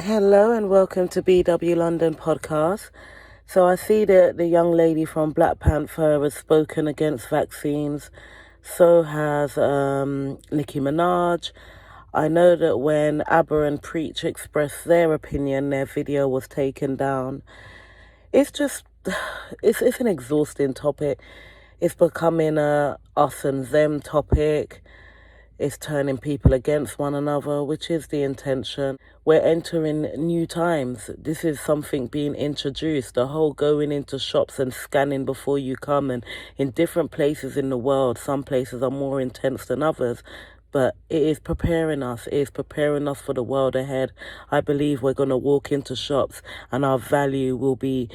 Hello and welcome to BW London podcast. So I see that the young lady from Black Panther has spoken against vaccines. So has Nicki Minaj. I know that when ABBA and Preach expressed their opinion, their video was taken down. It's just, it's an exhausting topic. It's becoming a us and them topic. It's turning people against one another, which is the intention. We're entering new times. This is something being introduced. The whole going into shops and scanning before you come, and in different places in the world, some places are more intense than others. But it is preparing us. It is preparing us for the world ahead. I believe we're going to walk into shops and our value will be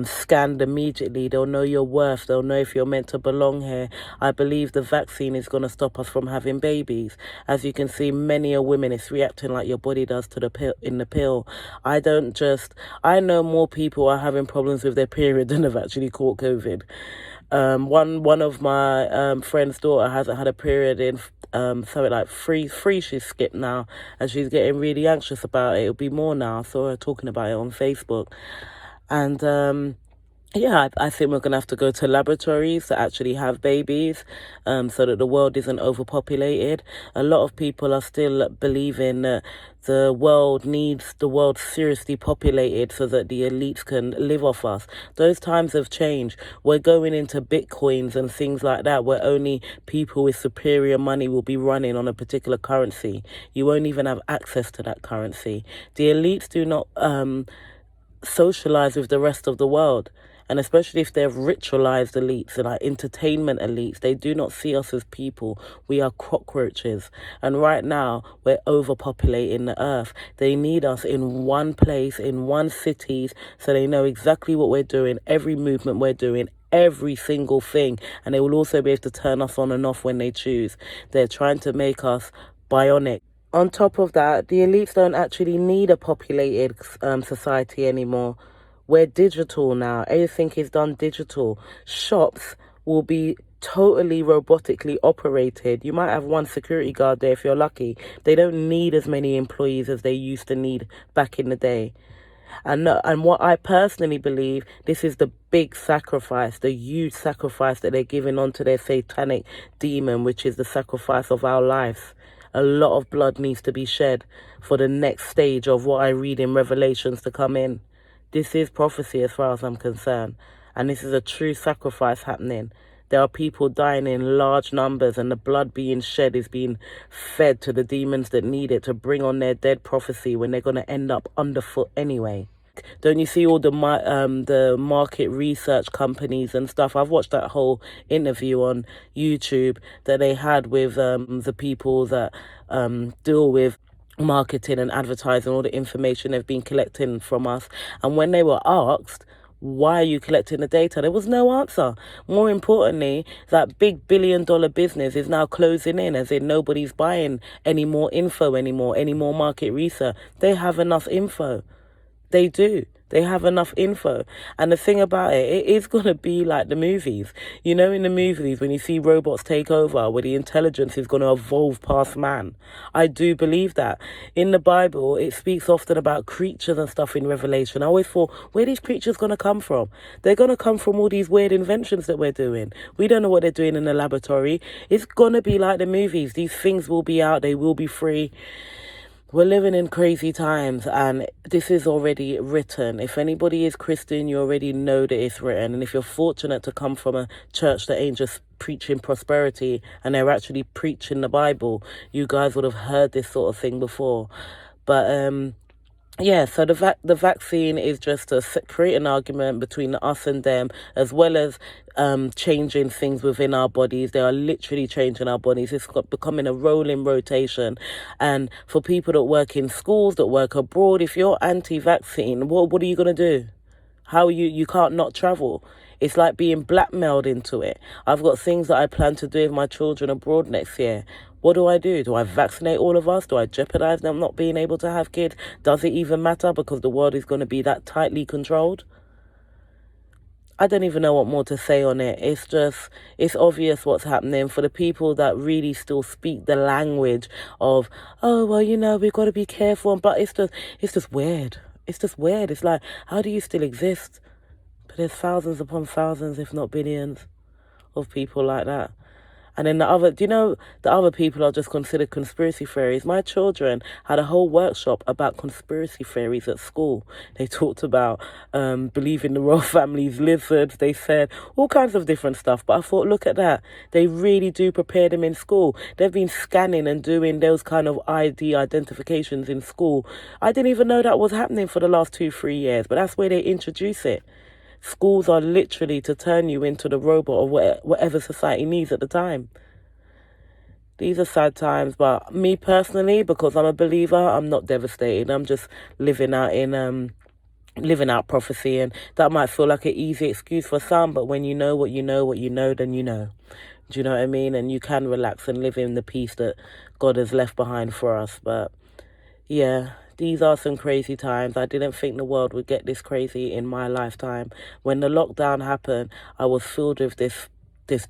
scanned immediately. They'll know your worth. They'll know if you're meant to belong here. I believe the vaccine is going to stop us from having babies. As you can see, many a women, it's reacting like your body does to the pill. In the pill, I know more people are having problems with their period than have actually caught COVID. One of my friend's daughter hasn't had a period in something like three she's skipped now, and she's getting really anxious about it. It'll be more now. I saw her talking about it on Facebook. And yeah, I think we're going to have to go to laboratories to actually have babies so that the world isn't overpopulated. A lot of people are still believing that the world needs the world seriously populated so that the elites can live off us. Those times have changed. We're going into bitcoins and things like that, where only people with superior money will be running on a particular currency. You won't even have access to that currency. The elites do not socialize with the rest of the world. And especially if they're ritualized elites and like entertainment elites, they do not see us as people. We are cockroaches. And right now, we're overpopulating the earth. They need us in one place, in one city, so they know exactly what we're doing, every movement we're doing, every single thing. And they will also be able to turn us on and off when they choose. They're trying to make us bionic. On top of that, the elites don't actually need a populated society anymore. We're digital now. Everything is done digital. Shops will be totally robotically operated. You might have one security guard there if you're lucky. They don't need as many employees as they used to need back in the day. And what I personally believe, this is the big sacrifice, the huge sacrifice that they're giving onto their satanic demon, which is the sacrifice of our lives. A lot of blood needs to be shed for the next stage of what I read in Revelations to come in. This is prophecy as far as I'm concerned. And this is a true sacrifice happening. There are people dying in large numbers, and the blood being shed is being fed to the demons that need it to bring on their dead prophecy when they're going to end up underfoot anyway. Don't you see all the market research companies and stuff? I've watched that whole interview on YouTube that they had with the people that deal with marketing and advertising, all the information they've been collecting from us. And when they were asked, why are you collecting the data? There was no answer. More importantly, that big billion-dollar business is now closing in, as in nobody's buying any more info anymore, any more market research. They have enough info. They do. They have enough info. And the thing about it is going to be like the movies. You know, in the movies, when you see robots take over, where the intelligence is going to evolve past man. I do believe that. In the Bible, it speaks often about creatures and stuff in Revelation. I always thought, where are these creatures going to come from? They're going to come from all these weird inventions that we're doing. We don't know what they're doing in the laboratory. It's going to be like the movies. These things will be out. They will be free. We're living in crazy times, and this is already written. If anybody is Christian, you already know that it's written. And if you're fortunate to come from a church that ain't just preaching prosperity and they're actually preaching the Bible, you guys would have heard this sort of thing before. But yeah, so the vaccine is just to create an argument between us and them, as well as changing things within our bodies. They are literally changing our bodies. It's becoming a rolling rotation. And for people that work in schools, that work abroad, if you're anti-vaccine, what are you going to do? How you can't not travel. It's like being blackmailed into it. I've got things that I plan to do with my children abroad next year. What do? Do I vaccinate all of us? Do I jeopardize them not being able to have kids? Does it even matter? Because the world is going to be that tightly controlled. I don't even know what more to say on it. It's just, it's obvious what's happening for the people that really still speak the language of, oh, well, we've got to be careful. But it's just weird. It's just weird. It's like, how do you still exist? But there's thousands upon thousands, if not billions, of people like that. And then the other people are just considered conspiracy theories. My children had a whole workshop about conspiracy theories at school. They talked about believing the royal family's lizards. They said all kinds of different stuff. But I thought, look at that. They really do prepare them in school. They've been scanning and doing those kind of ID identifications in school. I didn't even know that was happening for the last 2-3 years. But that's where they introduce it. Schools are literally to turn you into the robot or whatever society needs at the time. These are sad times, but me personally, because I'm a believer, I'm not devastated. I'm just living out prophecy, and that might feel like an easy excuse for some, but when you know what you know, then you know. Do you know what I mean? And you can relax and live in the peace that God has left behind for us. But yeah, these are some crazy times. I didn't think the world would get this crazy in my lifetime. When the lockdown happened, I was filled with this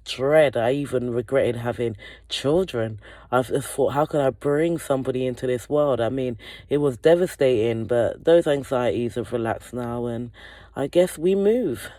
dread. I even regretted having children. I just thought, how could I bring somebody into this world? I mean, it was devastating, but those anxieties have relaxed now, and I guess we move.